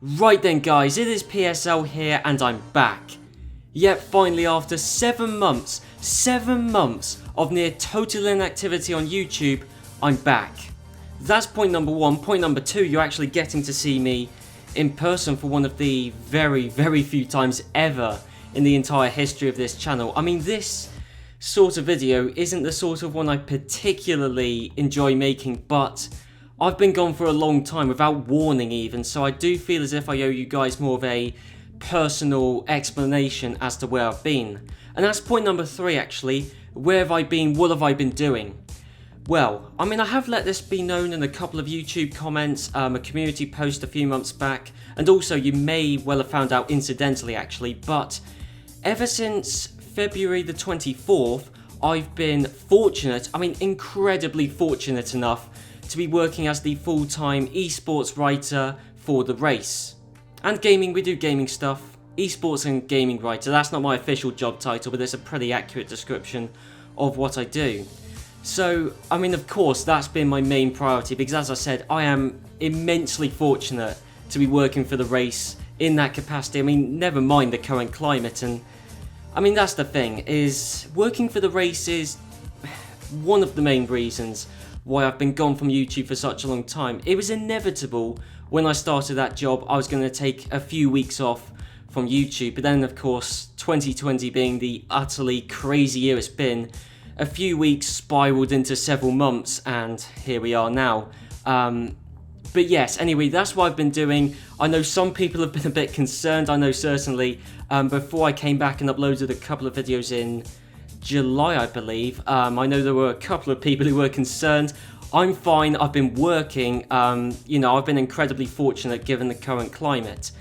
Right then guys, it is PSL here and I'm back. Yep, finally after 7 months of near total inactivity on YouTube, I'm back. That's point number 1. Point number 2, you're actually getting to see me in person for one of the very few times ever in the entire history of this channel. I mean, this sort of video isn't the sort of one I particularly enjoy making, but I've been gone for a long time without warning even, so I do feel as if I owe you guys more of a personal explanation as to where I've been. And that's point number 3 actually. Where have I been? What have I been doing? Well, I mean, I have let this be known in a couple of YouTube comments, a community post a few months back, and also you may well have found out incidentally actually, but ever since February the 24th, I've been fortunate, I mean incredibly fortunate enough to be working as the full-time esports writer for The Race. And gaming, we do gaming stuff. Esports and gaming writer, that's not my official job title, but it's a pretty accurate description of what I do. So, I mean, of course, that's been my main priority because, as I said, I am immensely fortunate to be working for The Race in that capacity. I mean, never mind the current climate, and I mean, that's the thing, is working for The Race is one of the main reasons why I've been gone from YouTube for such a long time. It was inevitable when I started that job I was going to take a few weeks off from YouTube, but then of course 2020 being the utterly crazy year it's been, a few weeks spiraled into several months and here we are now. But yes, anyway, that's what I've been doing. I know some people have been a bit concerned, I know certainly. Before I came back and uploaded a couple of videos in July, I believe, I know there were a couple of people who were concerned. I'm fine, I've been working, you know, I've been incredibly fortunate given the current climate.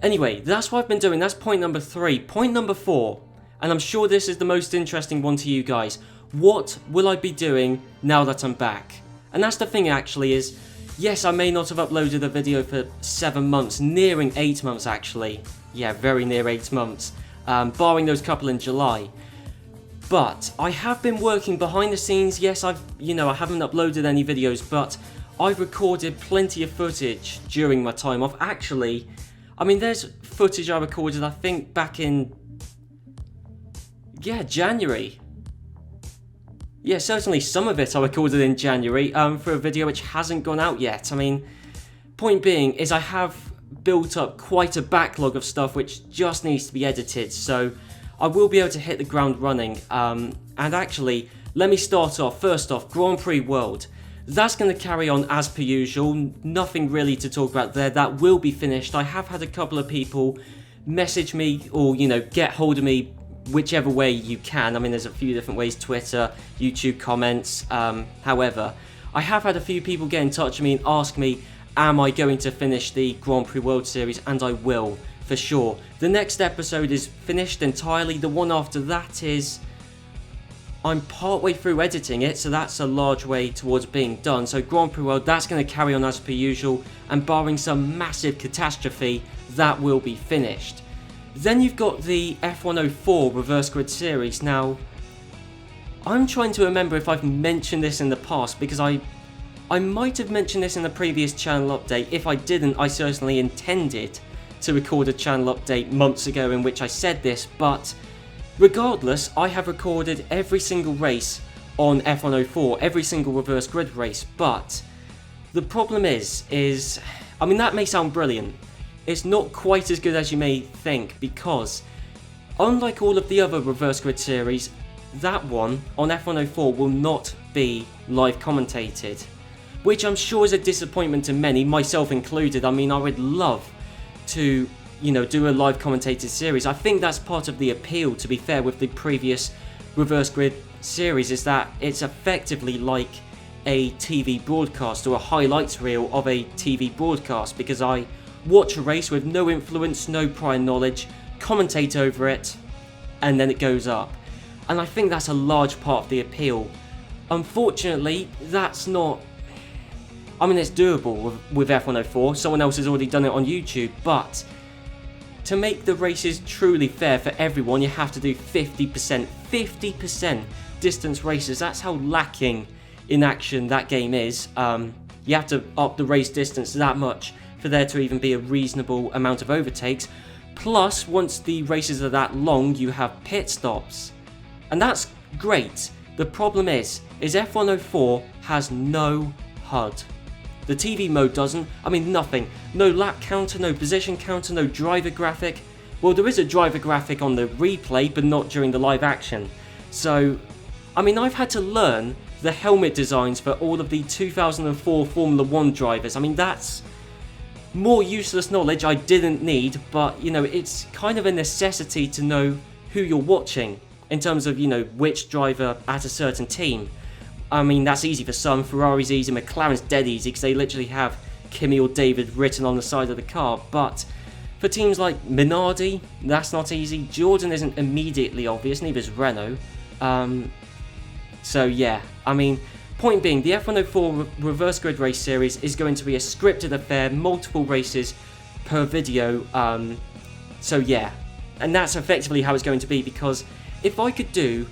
Anyway, that's what I've been doing, that's point number 3. Point number 4, and I'm sure this is the most interesting one to you guys. What will I be doing now that I'm back? And that's the thing actually is, yes, I may not have uploaded a video for 7 months, nearing 8 months actually. Yeah, very near 8 months, barring those couple in July. But I have been working behind the scenes. Yes, I haven't uploaded any videos, but I've recorded plenty of footage during my time off. Actually, I mean, there's footage I recorded, I think, back in, January. Yeah, certainly some of it I recorded in January for a video which hasn't gone out yet. I mean, point being is I have built up quite a backlog of stuff which just needs to be edited, so I will be able to hit the ground running. And actually, let me start off. First off, Grand Prix World. That's going to carry on as per usual. Nothing really to talk about there. That will be finished. I have had a couple of people message me or, get hold of me whichever way you can. I mean, there's a few different ways, Twitter, YouTube comments. However, I have had a few people get in touch with me and ask me, am I going to finish the Grand Prix World Series? And I will. For sure. The next episode is finished entirely. The one after that is, I'm partway through editing it, so that's a large way towards being done. So Grand Prix World, that's going to carry on as per usual, and barring some massive catastrophe, that will be finished. Then you've got the F104 Reverse Grid Series. Now, I'm trying to remember if I've mentioned this in the past, because I might have mentioned this in the previous channel update. If I didn't, I certainly intended to record a channel update months ago in which I said this, but regardless, I have recorded every single race on F104, every single reverse grid race, but the problem is, I mean, that may sound brilliant, it's not quite as good as you may think, because unlike all of the other reverse grid series, that one on F104 will not be live commentated, which I'm sure is a disappointment to many, myself included. I mean, I would love to, do a live commentated series. I think that's part of the appeal, to be fair, with the previous reverse grid series, is that it's effectively like a TV broadcast or a highlights reel of a TV broadcast, because I watch a race with no influence, no prior knowledge, commentate over it, and then it goes up. And I think that's a large part of the appeal. Unfortunately, that's not, I mean, it's doable with F104, someone else has already done it on YouTube, but to make the races truly fair for everyone, you have to do 50% distance races. That's how lacking in action that game is. You have to up the race distance that much for there to even be a reasonable amount of overtakes. Plus, once the races are that long, you have pit stops. And that's great. The problem is F104 has no HUD. The TV mode doesn't. I mean, nothing. No lap counter, no position counter, no driver graphic. Well, there is a driver graphic on the replay, but not during the live action. So, I mean, I've had to learn the helmet designs for all of the 2004 Formula 1 drivers. I mean, that's more useless knowledge I didn't need, but, you know, it's kind of a necessity to know who you're watching in terms of, you know, which driver at a certain team. I mean, that's easy for some. Ferrari's easy, McLaren's dead easy because they literally have Kimi or David written on the side of the car. But for teams like Minardi, that's not easy. Jordan isn't immediately obvious, neither is Renault. So yeah, I mean, point being, the F104 Reverse Grid Race Series is going to be a scripted affair, multiple races per video. So yeah, and that's effectively how it's going to be, because if I could do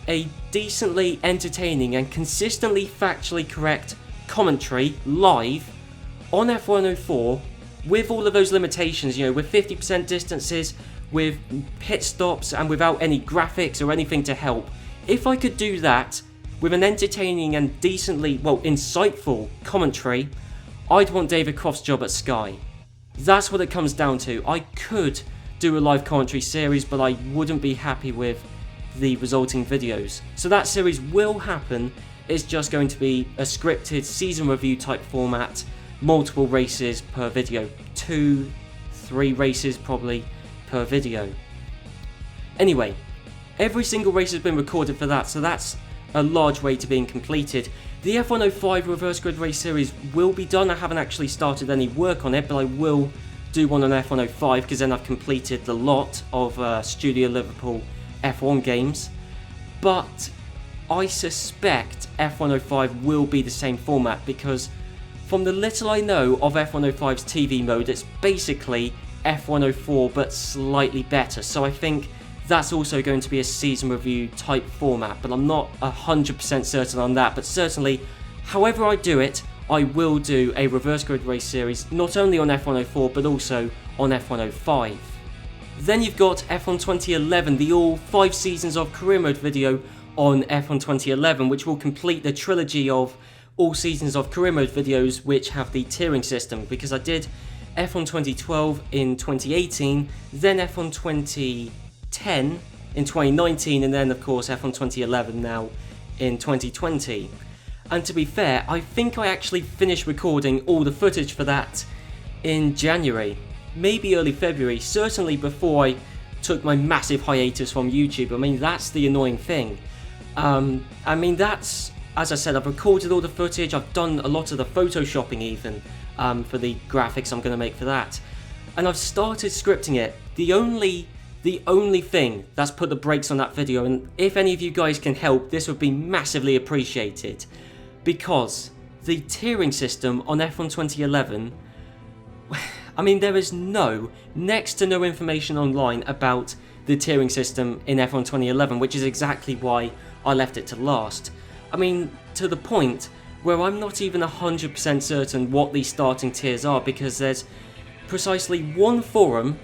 a decently entertaining and consistently factually correct commentary live on F104 with all of those limitations, you know, with 50% distances, with pit stops, and without any graphics or anything to help, if I could do that with an entertaining and decently, well, insightful commentary, I'd want David Croft's job at Sky. That's what it comes down to. I could do a live commentary series, but I wouldn't be happy with the resulting videos. So that series will happen. It's just going to be a scripted season review type format, multiple races per video, 2-3 races probably per video. Anyway, every single race has been recorded for that, so that's a large way to being completed. The F105 Reverse Grid Race Series will be done. I haven't actually started any work on it, but I will do one on F105 because then I've completed the lot of Studio Liverpool F1 games. But I suspect F105 will be the same format, because from the little I know of F105's TV mode, it's basically F104 but slightly better. So I think that's also going to be a season review type format, but I'm not 100% certain on that. But certainly, however I do it, I will do a Reverse Grid Race Series, not only on F104 but also on F105. Then you've got F1 2011, the all 5 seasons of career mode video on F1 2011, which will complete the trilogy of all seasons of career mode videos which have the tiering system, because I did F1 2012 in 2018, then F1 2010 in 2019, and then of course F1 2011 now in 2020. And to be fair, I think I actually finished recording all the footage for that in January, maybe early February, certainly before I took my massive hiatus from YouTube. I mean, that's the annoying thing. I mean, that's, as I said, I've recorded all the footage, I've done a lot of the photoshopping even for the graphics I'm going to make for that, and I've started scripting it. The only thing that's put the brakes on that video, and if any of you guys can help, this would be massively appreciated, because the tiering system on F1 2011, I mean, there is next to no information online about the tiering system in F1 2011, which is exactly why I left it to last. I mean, to the point where I'm not even 100% certain what these starting tiers are, because there's precisely one forum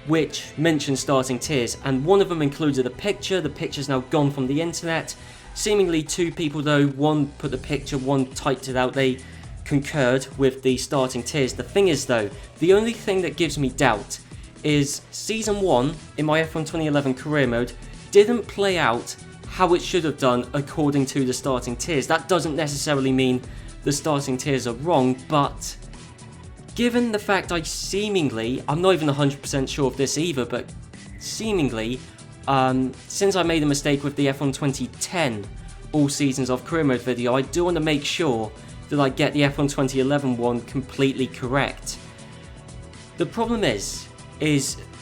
which mentions starting tiers, and one of them included a picture. The picture's now gone from the internet. Seemingly 2 people though, one put the picture, one typed it out, they concurred with the starting tiers. The thing is though, the only thing that gives me doubt is Season 1 in my F1 2011 career mode didn't play out how it should have done according to the starting tiers. That doesn't necessarily mean the starting tiers are wrong, but given the fact I'm not even 100% sure of this either, but seemingly, since I made a mistake with the F1 2010 all seasons of career mode video, I do want to make sure that I get the F1 2011 one completely correct. The problem is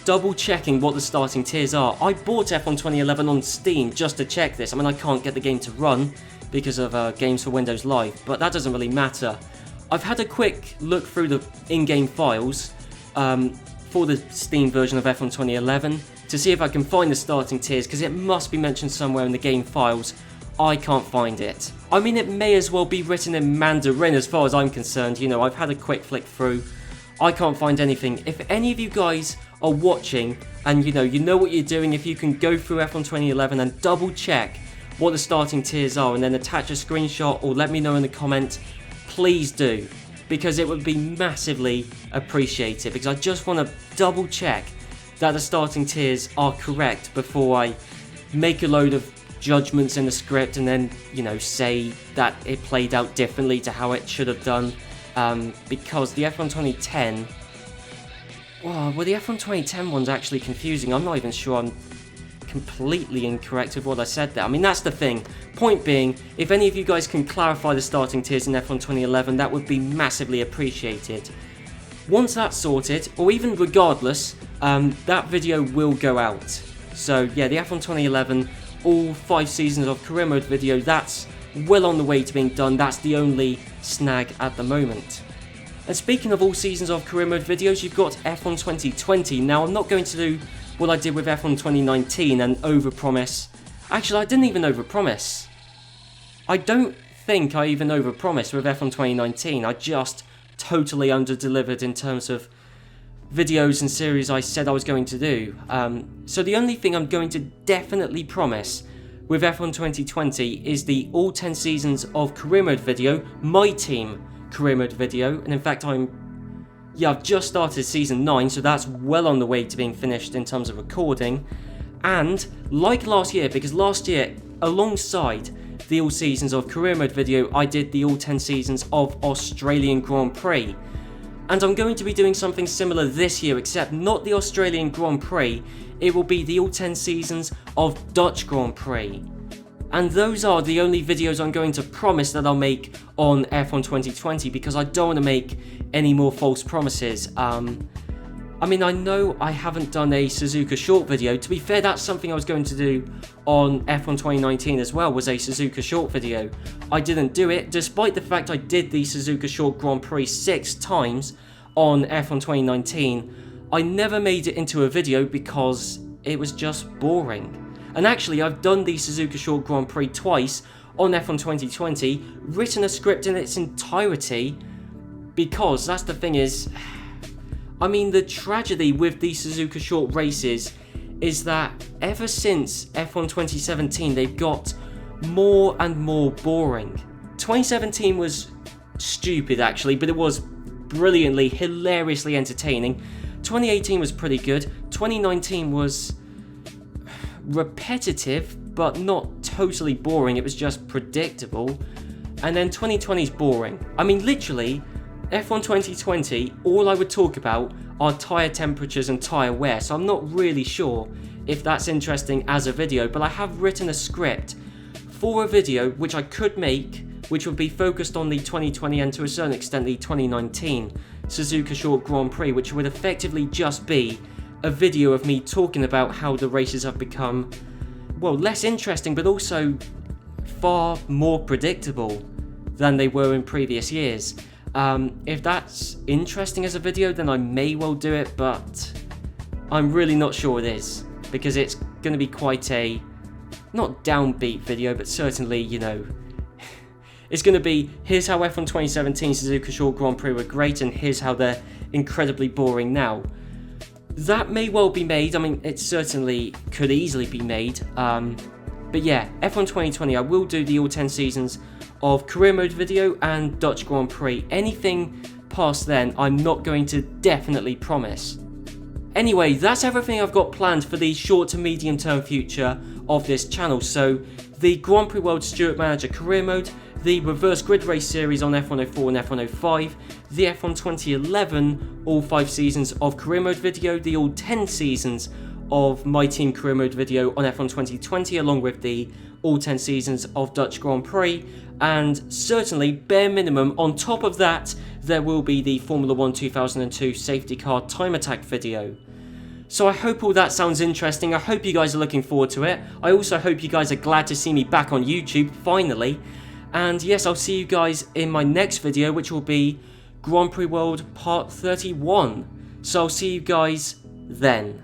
double checking what the starting tiers are. I bought F1 2011 on Steam just to check this. I mean, I can't get the game to run because of Games for Windows Live, but that doesn't really matter. I've had a quick look through the in-game files for the Steam version of F1 2011 to see if I can find the starting tiers, because it must be mentioned somewhere in the game files. I can't find it. I mean, it may as well be written in Mandarin as far as I'm concerned. You know, I've had a quick flick through. I can't find anything. If any of you guys are watching and you know what you're doing, if you can go through F1 2011 and double check what the starting tiers are and then attach a screenshot or let me know in the comments, please do, because it would be massively appreciated, because I just want to double check that the starting tiers are correct before I make a load of judgments in the script and then say that it played out differently to how it should have done, because the F1 2010, well, the F1 2010 one's actually confusing. I'm not even sure I'm completely incorrect with what I said there. I mean, that's the thing. Point being, if any of you guys can clarify the starting tiers in F1 2011, that would be massively appreciated. Once that's sorted, or even regardless, that video will go out. So yeah, the F1 2011, all 5 seasons of career mode video, that's well on the way to being done. That's the only snag at the moment. And speaking of all seasons of career mode videos, you've got F1 2020. Now, I'm not going to do what I did with F1 2019 and overpromise. Actually, I didn't even overpromise. I don't think I even overpromised with F1 2019. I just totally underdelivered in terms of videos and series I said I was going to do. So the only thing I'm going to definitely promise with F1 2020 is the all 10 seasons of career mode video, my team career mode video, and in fact I've just started season 9, so that's well on the way to being finished in terms of recording. And like last year, because last year alongside the all seasons of career mode video, I did the all 10 seasons of Australian Grand Prix. And I'm going to be doing something similar this year, except not the Australian Grand Prix, it will be the all 10 seasons of Dutch Grand Prix. And those are the only videos I'm going to promise that I'll make on F1 2020, because I don't want to make any more false promises. I mean, I know I haven't done a Suzuka short video. To be fair, that's something I was going to do on F1 2019 as well, was a Suzuka short video. I didn't do it, despite the fact I did the Suzuka short Grand Prix 6 times on F1 2019. I never made it into a video because it was just boring. And actually, I've done the Suzuka short Grand Prix twice on F1 2020, written a script in its entirety, because that's the thing is, I mean, the tragedy with the Suzuka short races is that ever since F1 2017, they've got more and more boring. 2017 was stupid actually, but it was brilliantly, hilariously entertaining. 2018 was pretty good. 2019 was repetitive, but not totally boring. It was just predictable. And then 2020 is boring. I mean, literally, F1 2020, all I would talk about are tyre temperatures and tyre wear, so I'm not really sure if that's interesting as a video, but I have written a script for a video which I could make, which would be focused on the 2020 and to a certain extent the 2019 Suzuka Short Grand Prix, which would effectively just be a video of me talking about how the races have become, well, less interesting, but also far more predictable than they were in previous years. If that's interesting as a video, then I may well do it, but I'm really not sure it is, because it's going to be quite a, not downbeat video, but certainly, it's going to be, here's how F1 2017 Suzuka Short Grand Prix were great, and here's how they're incredibly boring now. That may well be made. I mean, it certainly could easily be made. But yeah, F1 2020, I will do the all 10 seasons of career mode video and Dutch Grand Prix. Anything past then, I'm not going to definitely promise. Anyway, that's everything I've got planned for the short to medium term future of this channel. So, the Grand Prix World Stewart Manager career mode, the reverse grid race series on F104 and F105, the F1 2011 all 5 seasons of career mode video, the all 10 seasons of my team career mode video on F1 2020, along with the all 10 seasons of Dutch Grand Prix, and certainly, bare minimum, on top of that, there will be the Formula 1 2002 safety car time attack video. So I hope all that sounds interesting. I hope you guys are looking forward to it. I also hope you guys are glad to see me back on YouTube, finally. And yes, I'll see you guys in my next video, which will be Grand Prix World Part 31. So I'll see you guys then.